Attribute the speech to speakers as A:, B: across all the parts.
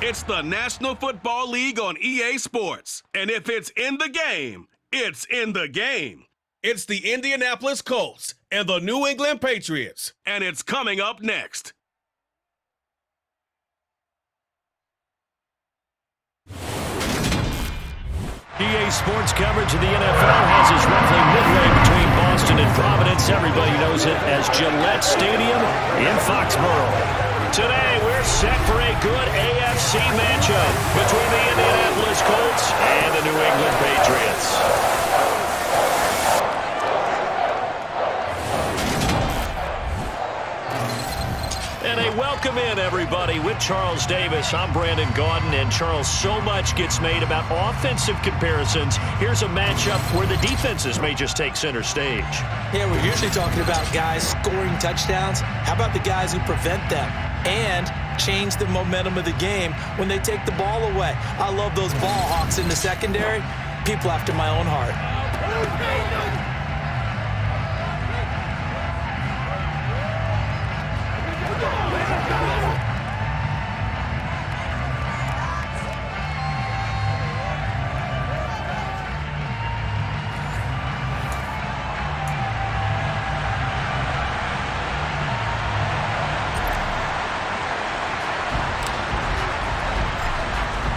A: It's the National Football League on EA Sports. And if it's in the game, it's in the game. It's the Indianapolis Colts and the New England Patriots. And it's coming up next.
B: EA Sports coverage of the NFL has us roughly midway between Boston and Providence. Everybody knows it as Gillette Stadium in Foxborough. Today, we're set for a good AFC matchup between the Indianapolis Colts and the New England Patriots. And a welcome in, everybody, with Charles Davis. I'm Brandon Gaudin, and Charles, so much gets made about offensive comparisons. Here's a matchup where the defenses may just take center stage.
C: Yeah, we're usually talking about guys scoring touchdowns. How about the guys who prevent them and change the momentum of the game when they take the ball away? I love those ball hawks in the secondary. People after my own heart.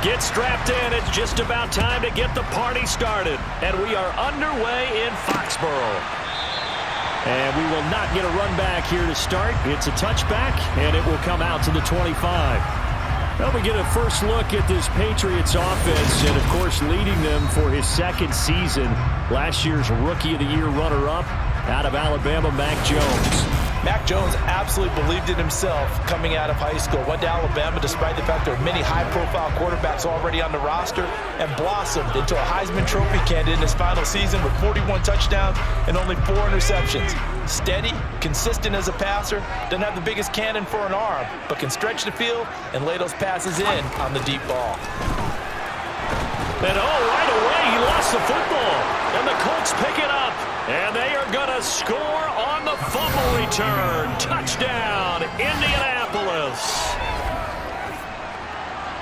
B: Get strapped in. It's just about time to get the party started. And we are underway in Foxborough. And we will not get a run back here to start. It's a touchback, and it will come out to the 25. Well, we get a first look at this Patriots offense, and, of course, leading them for his second season. Last year's Rookie of the Year runner-up out of Alabama, Mac Jones.
C: Mac Jones absolutely believed in himself coming out of high school. Went to Alabama despite the fact there are many high-profile quarterbacks already on the roster, and blossomed into a Heisman Trophy candidate in his final season with 41 touchdowns and only 4 interceptions. Steady, consistent as a passer, doesn't have the biggest cannon for an arm, but can stretch the field and lay those passes in on the deep ball.
B: And right away, he lost the football. And the Colts pick it up. And they are going to score on the fumble return. Touchdown, Indianapolis.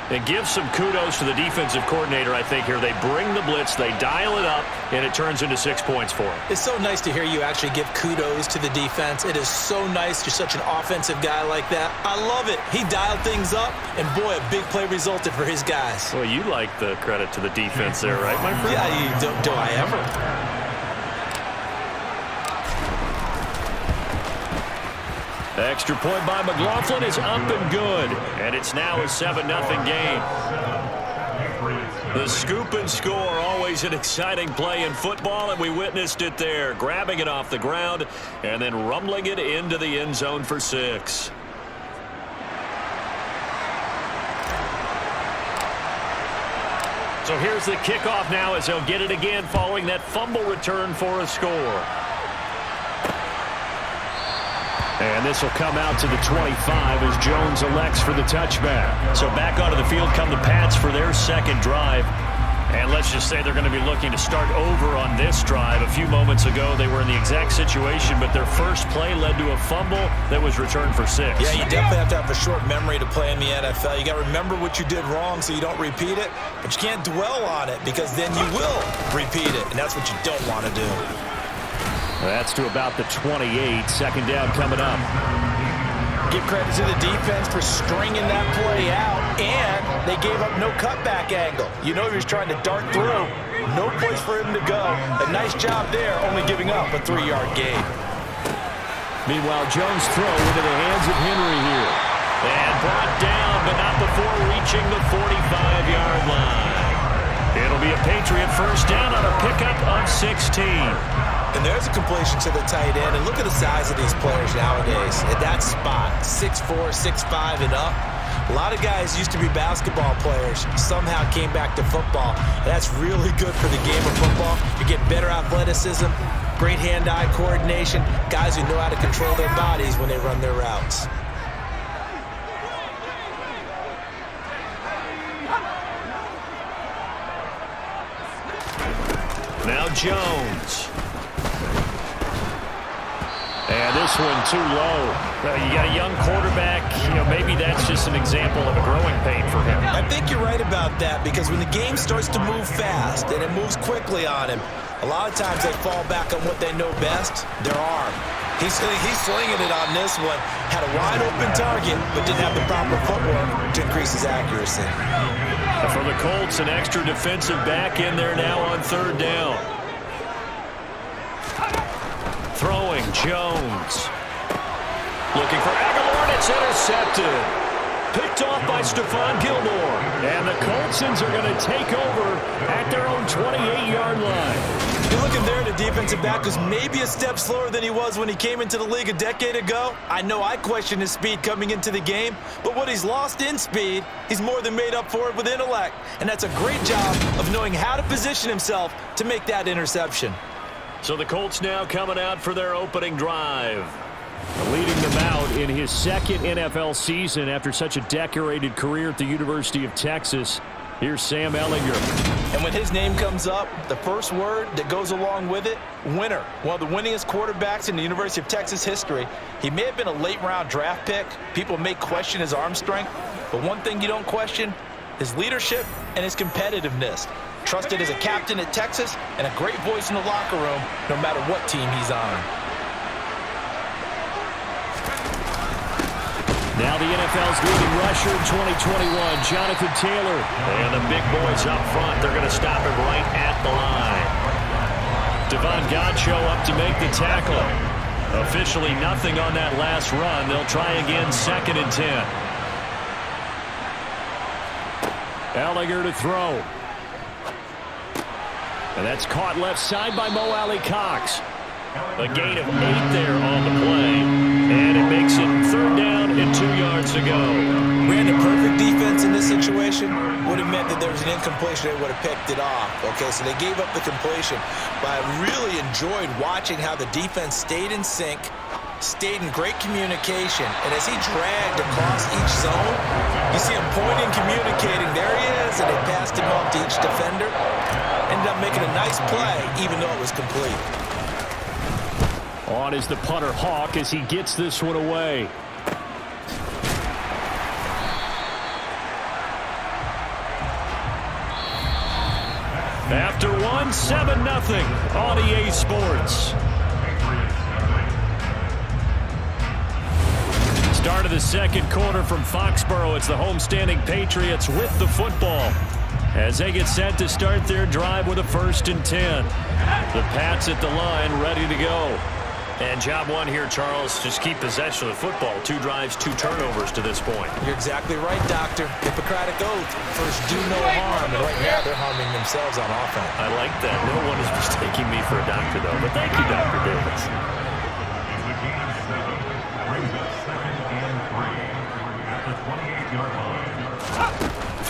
B: And give some kudos to the defensive coordinator, I think, here. They bring the blitz, they dial it up, and it turns into 6 points for them.
C: It's so nice to hear you actually give kudos to the defense. It is so nice. You're such an offensive guy like that. I love it. He dialed things up, and boy, a big play resulted for his guys.
B: Well, you like the credit to the defense there, right, my friend?
C: Yeah, do I ever?
B: Extra point by McLaughlin is up and good. And it's now a 7-0 game. The scoop and score, always an exciting play in football, and we witnessed it there. Grabbing it off the ground and then rumbling it into the end zone for 6. So here's the kickoff now as they'll get it again following that fumble return for a score. And this will come out to the 25 as Jones elects for the touchback. So back onto the field come the Pats for their second drive. And let's just say they're going to be looking to start over on this drive. A few moments ago, they were in the exact situation, but their first play led to a fumble that was returned for 6.
C: Yeah, you definitely have to have a short memory to play in the NFL. You got to remember what you did wrong so you don't repeat it, but you can't dwell on it because then you will repeat it, and that's what you don't want to do.
B: That's to about the 28. Second down coming up.
C: Give credit to the defense for stringing that play out, and they gave up no cutback angle. You know he was trying to dart through. No place for him to go. A nice job there, only giving up a 3-yard gain.
B: Meanwhile, Jones' throw into the hands of Henry here. And brought down, but not before reaching the 45-yard line. It'll be a Patriot first down on a pickup of 16.
C: And there's a completion to the tight end. And look at the size of these players nowadays. At that spot, 6'4", 6'5", and up. A lot of guys used to be basketball players, somehow came back to football. And that's really good for the game of football. You get better athleticism, great hand-eye coordination, guys who know how to control their bodies when they run their routes. Now Jones.
B: And this one too low. Well, you got a young quarterback. Maybe that's just an example of a growing pain for him.
C: I think you're right about that, because when the game starts to move fast and it moves quickly on him, a lot of times they fall back on what they know best, their arm. He's slinging it on this one. Had a wide-open target, but didn't have the proper footwork to increase his accuracy.
B: For the Colts, an extra defensive back in there now on third down. Throwing, Jones. Looking for Aguilar, and it's intercepted. Picked off by Stephon Gilmore. And the Coltsons are going to take over at their own 28-yard line.
C: You're looking there at a defensive back who's maybe a step slower than he was when he came into the league a decade ago. I know I questioned his speed coming into the game, but what he's lost in speed, he's more than made up for it with intellect. And that's a great job of knowing how to position himself to make that interception.
B: So the Colts now coming out for their opening drive. Leading them out in his second NFL season after such a decorated career at the University of Texas. Here's Sam Ehlinger.
C: And when his name comes up, the first word that goes along with it, winner. One of the winningest quarterbacks in the University of Texas history. He may have been a late-round draft pick. People may question his arm strength. But one thing you don't question, his leadership and his competitiveness. Trusted as a captain at Texas and a great voice in the locker room no matter what team he's on.
B: Now the NFL's leading rusher in 2021, Jonathan Taylor. And the big boys up front, they're going to stop him right at the line. Devon Godchaux up to make the tackle. Officially nothing on that last run. They'll try again, 2nd and 10. Ehlinger to throw. And that's caught left side by Mo Alley-Cox. A gain of 8 there on the play. And it makes it 3rd down and 2 yards to go.
C: Ran a perfect defense in this situation. Would have meant that there was an incompletion. They would have picked it off. Okay, so they gave up the completion. But I really enjoyed watching how the defense stayed in sync, stayed in great communication. And as he dragged across each zone, you see him pointing, communicating. There he is, and they passed him off to each defender. Ended up making a nice play, even though it was complete.
B: On is the punter Hawk as he gets this one away. After one, 7-0 on EA Sports. Start of the second quarter from Foxborough. It's the homestanding Patriots with the football as they get set to start their drive with a 1st and 10. The Pats at the line ready to go. And job one here, Charles, just keep possession of the football. 2 drives, 2 turnovers to this point.
C: You're exactly right, Doctor. Hippocratic oath. First, do no harm. And right now, they're harming themselves on offense.
B: I like that. No one is mistaking me for a doctor, though. But thank you, Dr. Davis.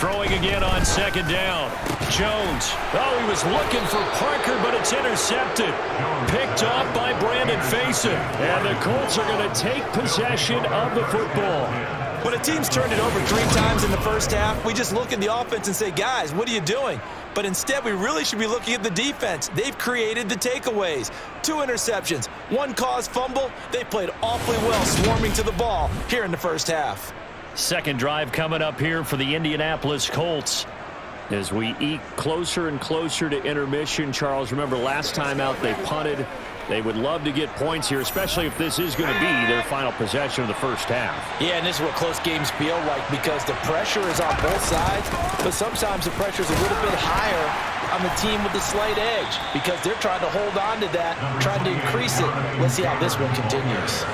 B: Throwing again on 2nd down. Jones. Oh, he was looking for Parker, but it's intercepted. Picked off by Brandon Faison. And the Colts are going to take possession of the football.
C: When a team's turned it over 3 times in the first half, we just look at the offense and say, guys, what are you doing? But instead, we really should be looking at the defense. They've created the takeaways. 2 interceptions, 1 caused fumble. They played awfully well swarming to the ball here in the first half.
B: Second drive coming up here for the Indianapolis Colts. As we eke closer and closer to intermission, Charles, remember last time out they punted. They would love to get points here, especially if this is going to be their final possession of the first half.
C: Yeah, and this is what close games feel like because the pressure is on both sides, but sometimes the pressure is a little bit higher on the team with the slight edge because they're trying to hold on to that, trying to increase it. Let's see how this one continues.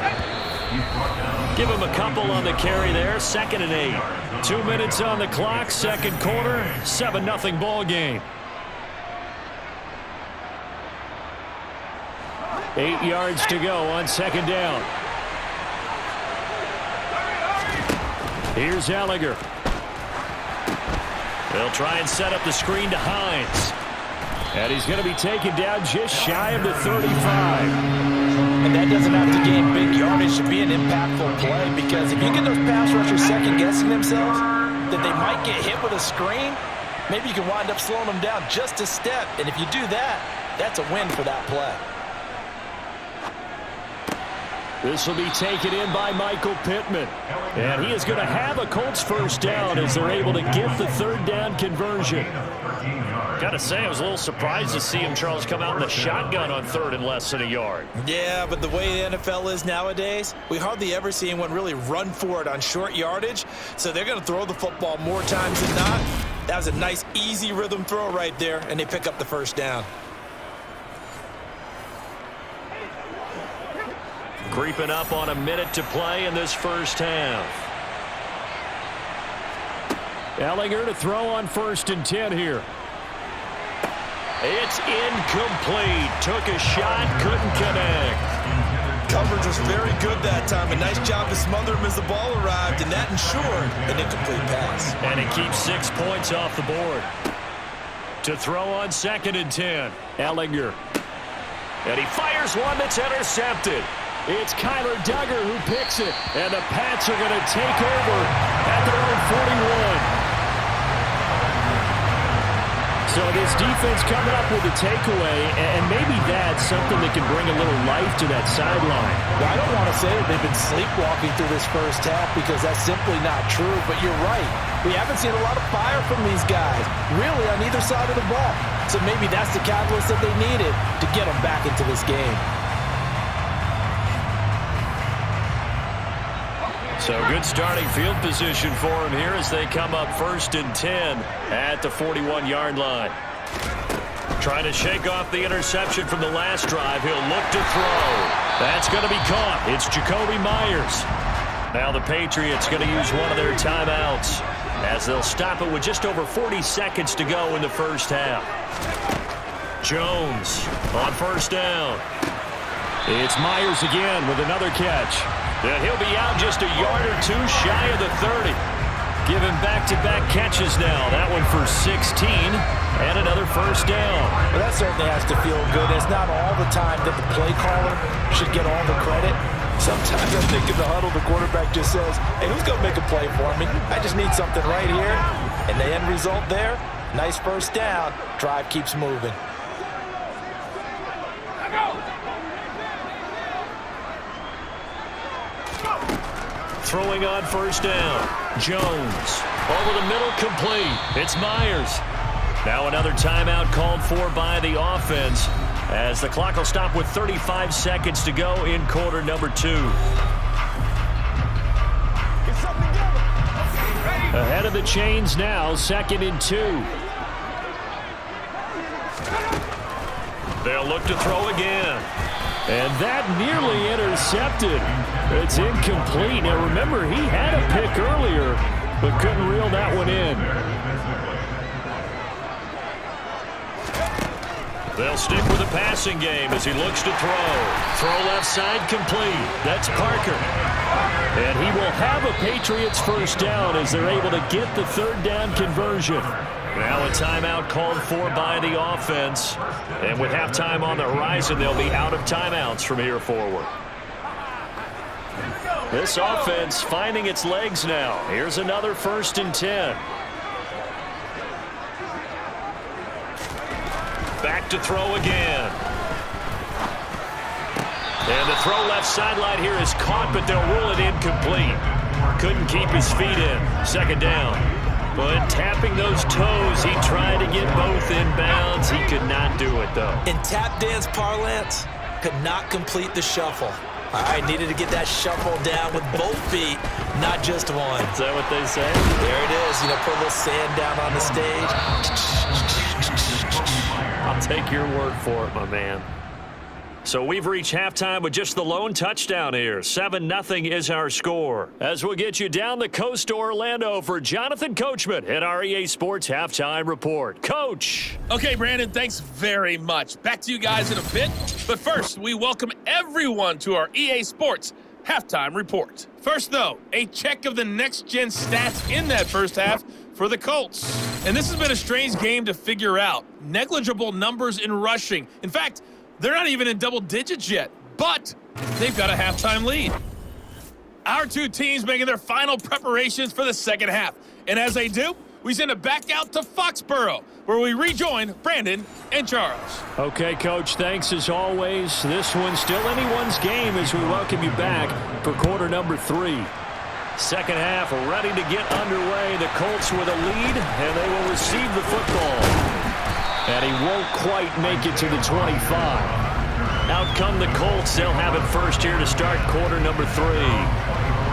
B: Give him a couple on the carry there. 2nd and 8. 2 minutes on the clock. Second quarter. 7-0 ball game. 8 yards to go on 2nd down. Here's Ehlinger. They'll try and set up the screen to Hines. And he's going to be taken down just shy of the 35.
C: And that doesn't have to gain big yardage to be an impactful play because if you get those pass rushers second-guessing themselves that they might get hit with a screen, maybe you can wind up slowing them down just a step. And if you do that, that's a win for that play.
B: This will be taken in by Michael Pittman. And he is going to have a Colts first down as they're able to get the third down conversion.
D: Got to say, I was a little surprised to see him, Charles, come out in the shotgun on third and less than a yard.
C: Yeah, but the way the NFL is nowadays, we hardly ever see anyone really run for it on short yardage. So they're going to throw the football more times than not. That was a nice, easy rhythm throw right there, and they pick up the first down.
B: Creeping up on a minute to play in this first half. Ellinger to throw on 1st and 10 here. It's incomplete. Took a shot, couldn't connect.
C: Coverage was very good that time. A nice job to smother him as the ball arrived, and that ensured an incomplete pass.
B: And it keeps 6 points off the board. To throw on 2nd and 10. Ellinger. And he fires one that's intercepted. It's Kyler Duggar who picks it. And the Pats are going to take over at their own 41. So this defense coming up with a takeaway, and maybe that's something that can bring a little life to that sideline.
C: Well, I don't want to say that they've been sleepwalking through this first half because that's simply not true, but you're right. We haven't seen a lot of fire from these guys, really, on either side of the ball. So maybe that's the catalyst that they needed to get them back into this game.
B: So good starting field position for him here as they come up 1st and 10 at the 41-yard line. Trying to shake off the interception from the last drive. He'll look to throw. That's going to be caught. It's Jacoby Myers. Now the Patriots going to use one of their timeouts as they'll stop it with just over 40 seconds to go in the first half. Jones on 1st down. It's Myers again with another catch. And he'll be out just a yard or two shy of the 30. Giving back-to-back catches now. That one for 16 and another first down.
C: Well, that certainly has to feel good. It's not all the time that the play caller should get all the credit. Sometimes I think in the huddle, the quarterback just says, hey, who's going to make a play for me? I just need something right here. And the end result there, nice first down. Drive keeps moving.
B: Throwing on 1st down. Jones. Over the middle, complete. It's Myers. Now another timeout called for by the offense as the clock will stop with 35 seconds to go in quarter number 2. Ahead of the chains now, 2nd and 2. They'll look to throw again. And that nearly intercepted. It's incomplete. Now remember, he had a pick earlier, but couldn't reel that one in. They'll stick with the passing game as he looks to throw. Throw left side complete. That's Parker. And he will have a Patriots first down as they're able to get the third down conversion. Now a timeout called for by the offense. And with halftime on the horizon, they'll be out of timeouts from here forward. This offense finding its legs now. Here's another 1st and 10. Back to throw again. And the throw left sideline here is caught, but they'll rule it incomplete. Couldn't keep his feet in. 2nd down. But tapping those toes, he tried to get both in bounds. He could not do it, though.
C: In tap dance parlance, could not complete the shuffle. All right, needed to get that shuffle down with both feet, not just one.
B: Is that what they say?
C: There it is. You know, put a little sand down on the stage.
B: I'll take your word for it, my man. So we've reached halftime with just the lone touchdown here. 7-0 is our score. As we'll get you down the coast to Orlando for Jonathan Coachman at our EA Sports Halftime Report. Coach.
E: Okay, Brandon, thanks very much. Back to you guys in a bit. But first, we welcome everyone to our EA Sports Halftime Report. First, though, a check of the next-gen stats in that first half for the Colts. And this has been a strange game to figure out. Negligible numbers in rushing. In fact, they're not even in double digits yet, but they've got a halftime lead. Our two teams making their final preparations for the second half. And as they do, we send it back out to Foxborough, where we rejoin Brandon and Charles.
B: Okay, Coach, thanks as always. This one's still anyone's game as we welcome you back for quarter number 3. Second half ready to get underway. The Colts with a lead, and they will receive the football. And he won't quite make it to the 25. Out come the Colts. They'll have it first here to start quarter number 3.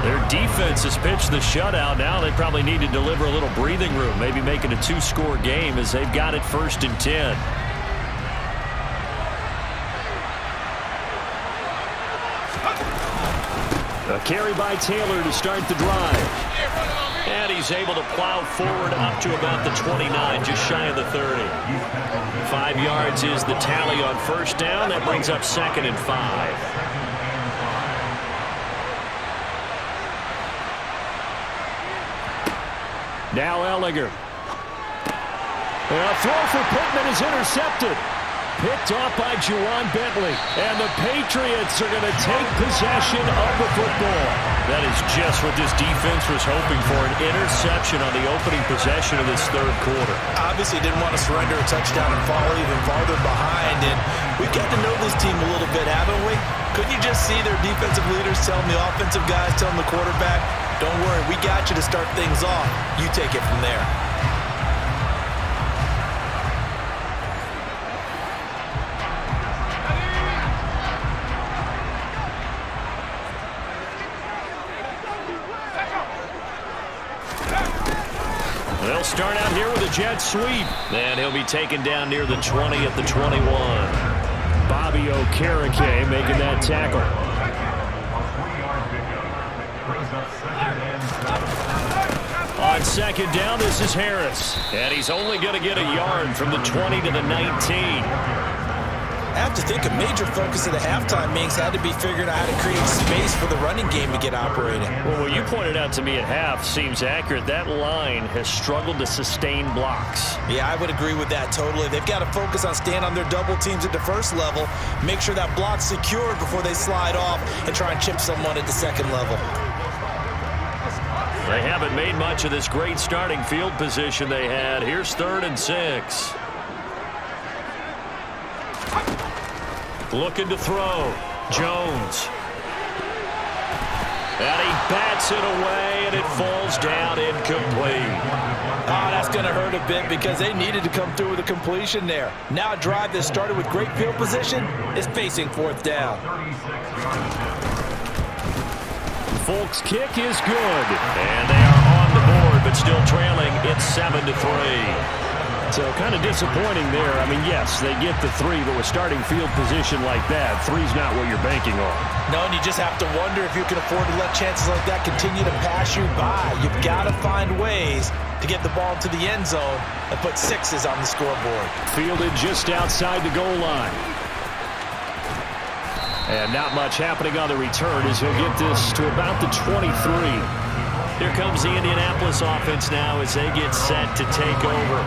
B: Their defense has pitched the shutout. Now they probably need to deliver a little breathing room, maybe make it a 2-score game as they've got it first and 10. A carry by Taylor to start the drive. And he's able to plow forward up to about the 29, just shy of the 30. 5 yards is the tally on first down. That brings up 2nd and 5. Now Ellinger. A throw for Pittman is intercepted. Picked off by Juwan Bentley. And the Patriots are going to take possession of the football. That is just what this defense was hoping for, an interception on the opening possession of this third quarter.
C: Obviously didn't want to surrender a touchdown and fall even farther behind. And we've got to know this team a little bit, haven't we? Couldn't you just see their defensive leaders telling the offensive guys, telling the quarterback, don't worry, we got you to start things off. You take it from there.
B: They'll start out here with a jet sweep. And he'll be taken down near the 20 at the 21. Bobby Okereke making that tackle. On second down, this is Harris. And he's only going to get a yard from the 20 to the 19.
C: I have to think a major focus of the halftime meetings had to be figuring out how to create space for the running game to get operating.
B: Well, what you pointed out to me at half seems accurate. That line has struggled to sustain blocks.
C: Yeah, I would agree with that totally. They've got to focus on staying on their double teams at the first level, make sure that block's secured before they slide off and try and chip someone at the second level.
B: They haven't made much of this great starting field position they had. Here's 3rd and 6. Looking to throw. Jones. And he bats it away, and it falls down incomplete.
C: Oh, that's going to hurt a bit because they needed to come through with a completion there. Now a drive that started with great field position is facing 4th down.
B: Folks' kick is good. And they are on the board, but still trailing. It's 7-3. So kind of disappointing there. I mean, yes, they get the 3, but with starting field position like that, 3's not what you're banking on.
C: No, and you just have to wonder if you can afford to let chances like that continue to pass you by. You've got to find ways to get the ball to the end zone and put 6s on the scoreboard.
B: Fielded just outside the goal line. And not much happening on the return as he'll get this to about the 23. Here comes the Indianapolis offense now as they get set to take over.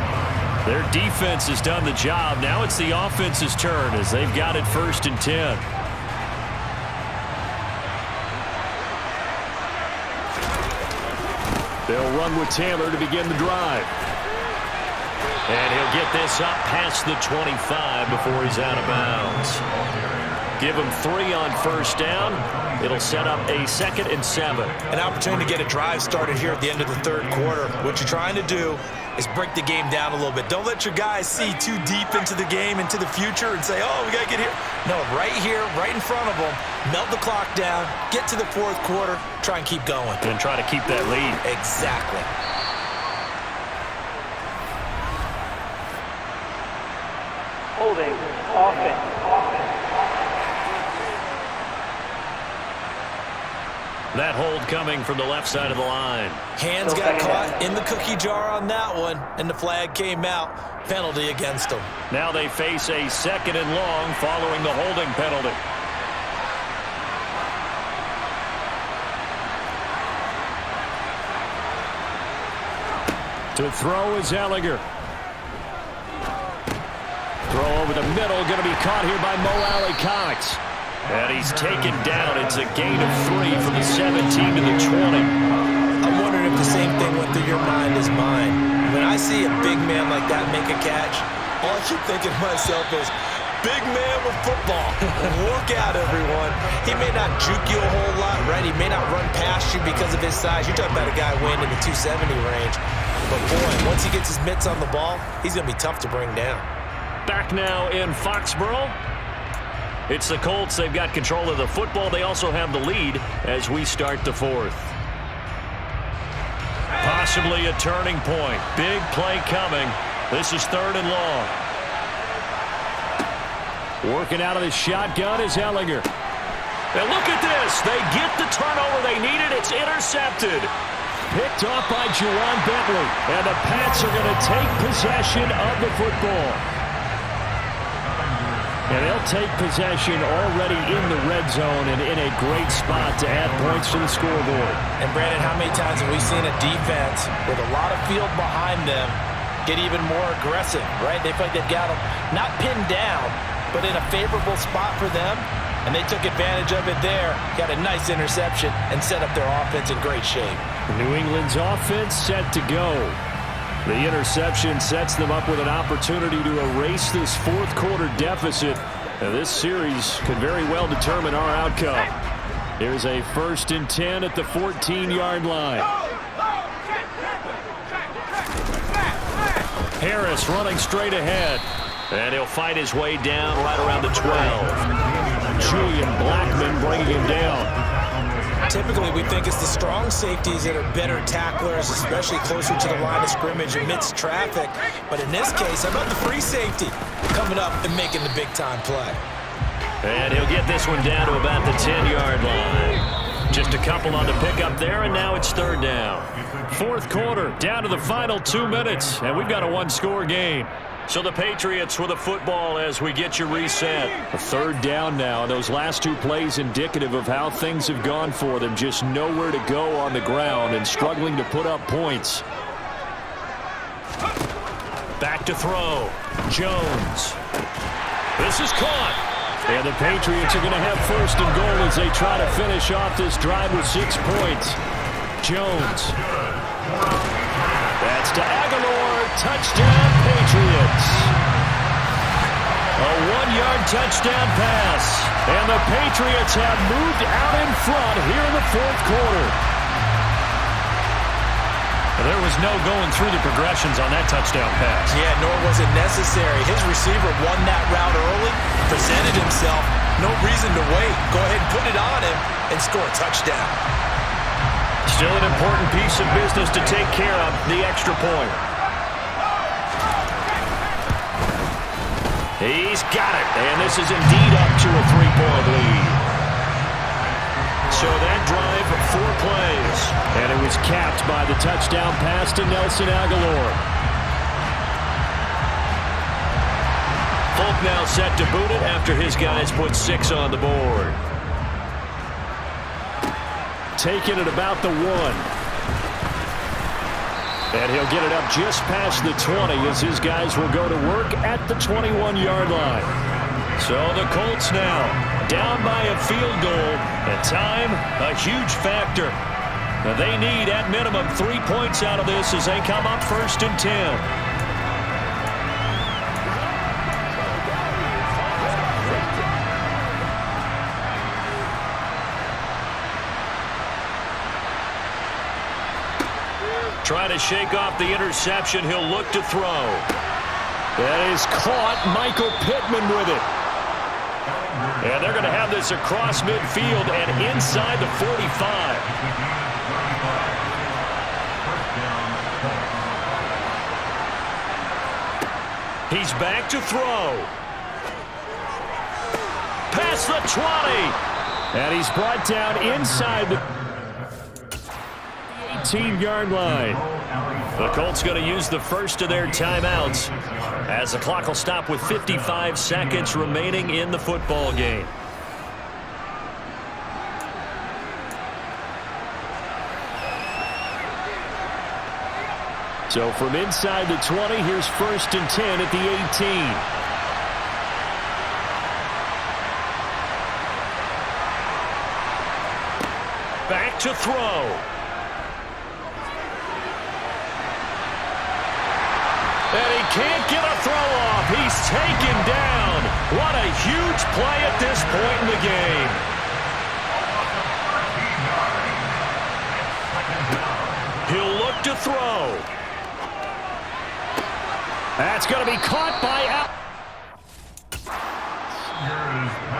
B: Their defense has done the job. Now it's the offense's turn as they've got it 1st and 10. They'll run with Taylor to begin the drive. And he'll get this up past the 25 before he's out of bounds. Give him 3 on first down. It'll set up a 2nd and 7.
C: An opportunity to get a drive started here at the end of the third quarter. What you're trying to do is break the game down a little bit. Don't let your guys see too deep into the game, into the future, and say, oh, we got to get here. No, right here, right in front of them, melt the clock down, get to the 4th quarter, try and keep going.
B: And try to keep that lead.
C: Exactly.
F: Holding, offense.
B: That hold coming from the left side of the line.
C: Hands got caught in the cookie jar on that one, and the flag came out. Penalty against them.
B: Now they face a 2nd and long following the holding penalty. To throw is Ellinger. Throw over the middle, going to be caught here by Mo Alley-Cox. And he's taken down. It's a gain of 3 from the 17 to the 20.
C: I'm wondering if the same thing went through your mind as mine. When I see a big man like that make a catch, all I keep thinking to myself is, big man with football. Look out, everyone. He may not juke you a whole lot, right? He may not run past you because of his size. You're talking about a guy weighing in the 270 range. But, boy, once he gets his mitts on the ball, he's going to be tough to bring down.
B: Back now in Foxborough. It's the Colts. They've got control of the football. They also have the lead as we start the fourth. Possibly a turning point. Big play coming. This is 3rd and long. Working out of the shotgun is Ellinger. And look at this. They get the turnover they needed. It's intercepted. Picked off by Juwan Bentley. And the Pats are going to take possession of the football. And they'll take possession already in the red zone and in a great spot to add points to the scoreboard.
C: And, Brandon, how many times have we seen a defense with a lot of field behind them get even more aggressive, right? They feel like they've got them not pinned down, but in a favorable spot for them, and they took advantage of it there, got a nice interception, and set up their offense in great shape.
B: New England's offense set to go. The interception sets them up with an opportunity to erase this fourth-quarter deficit. And this series could very well determine our outcome. Here's a 1st and 10 at the 14-yard line. Harris running straight ahead. And he'll fight his way down right around the 12. Julian Blackman bringing him down.
C: Typically, we think it's the strong safeties that are better tacklers, especially closer to the line of scrimmage amidst traffic. But in this case, how about the free safety coming up and making the big-time play?
B: And he'll get this one down to about the 10-yard line. Just a couple on the pickup there, and now it's 3rd down. 4th quarter, down to the final 2 minutes, and we've got a one-score game. So the Patriots with the football as we get you reset. A 3rd down now. Those last 2 plays indicative of how things have gone for them. Just nowhere to go on the ground and struggling to put up points. Back to throw. Jones. This is caught. And the Patriots are going to have 1st and goal as they try to finish off this drive with 6 points. Jones. That's to Aguilar. Touchdown, Patriots. A 1-yard touchdown pass. And the Patriots have moved out in front here in the 4th quarter.
D: There was no going through the progressions on that touchdown pass.
C: Yeah, nor was it necessary. His receiver won that route early, presented himself. No reason to wait. Go ahead and put it on him and score a touchdown.
B: Still an important piece of business to take care of, the extra point. He's got it, and this is indeed up to a 3-point lead. So that drive, 4 plays, and it was capped by the touchdown pass to Nelson Aguilar. Folk now set to boot it after his guys put 6 on the board. Taking it about the 1. And he'll get it up just past the 20 as his guys will go to work at the 21-yard line. So the Colts now down by a field goal. And time, a huge factor. Now they need, at minimum, 3 points out of this as they come up 1st and 10. Trying to shake off the interception. He'll look to throw. That is caught. Michael Pittman with it. And they're going to have this across midfield and inside the 45. He's back to throw. Past the 20. And he's brought down inside the 18-yard line. The Colts going to use the first of their timeouts as the clock will stop with 55 seconds remaining in the football game. So from inside the 20, here's 1st and 10 at the 18. Back to throw. And he can't get a throw off. He's taken down. What a huge play at this point in the game. He'll look to throw. That's going to be caught by out.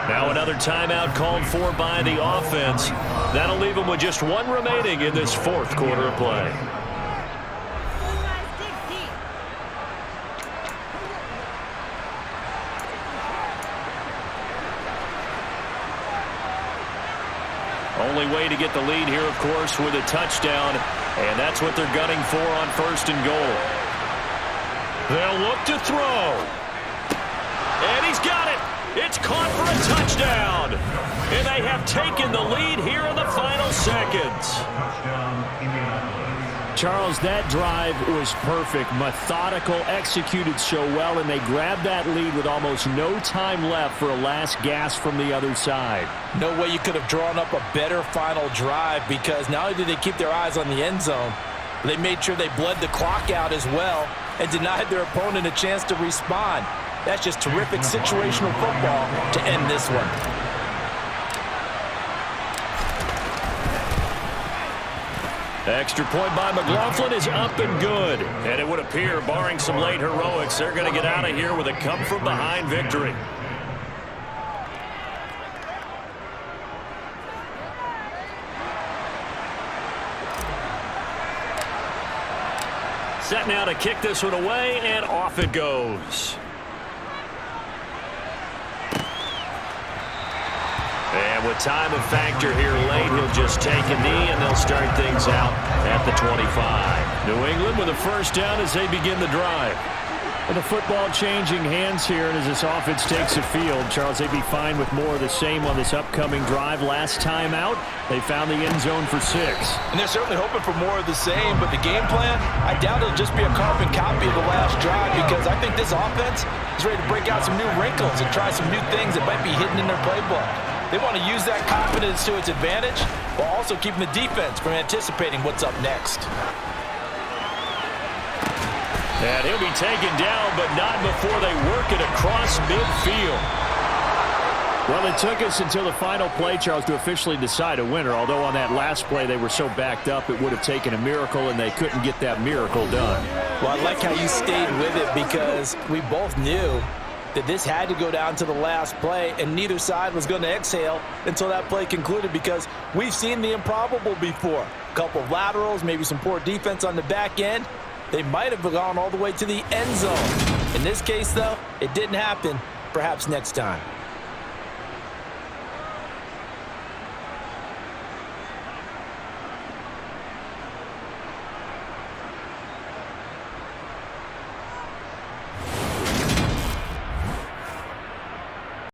B: Now another timeout called for by the offense. That'll leave them with just one remaining in this fourth quarter of play. Only way to get the lead here, of course, with a touchdown, and that's what they're gunning for on 1st and goal. They'll look to throw. And he's got it. It's caught for a touchdown. And they have taken the lead here in the final seconds. Charles, that drive was perfect. Methodical, executed so well, and they grabbed that lead with almost no time left for a last gasp from the other side.
C: No way you could have drawn up a better final drive, because not only did they keep their eyes on the end zone, they made sure they bled the clock out as well and denied their opponent a chance to respond. That's just terrific situational football to end this one.
B: Extra point by McLaughlin is up and good. And it would appear, barring some late heroics, they're going to get out of here with a come-from-behind victory. Set now to kick this one away, and off it goes. And with time of factor here late, he'll just take a knee, and they'll start things out at the 25. New England with a first down as they begin the drive. And the football changing hands here, and as this offense takes the field, Charles, they'd be fine with more of the same on this upcoming drive. Last time out, they found the end zone for 6.
C: And they're certainly hoping for more of the same, but the game plan, I doubt it'll just be a carbon copy of the last drive, because I think this offense is ready to break out some new wrinkles and try some new things that might be hidden in their playbook. They want to use that confidence to its advantage while also keeping the defense from anticipating what's up next.
B: And he'll be taken down, but not before they work it across midfield. Well, it took us until the final play, Charles, to officially decide a winner, although on that last play they were so backed up it would have taken a miracle, and they couldn't get that miracle done.
C: Well, I like how you stayed with it, because we both knew that this had to go down to the last play, and neither side was going to exhale until that play concluded, because we've seen the improbable before. A couple of laterals, maybe some poor defense on the back end. They might have gone all the way to the end zone. In this case, though, it didn't happen. Perhaps next time.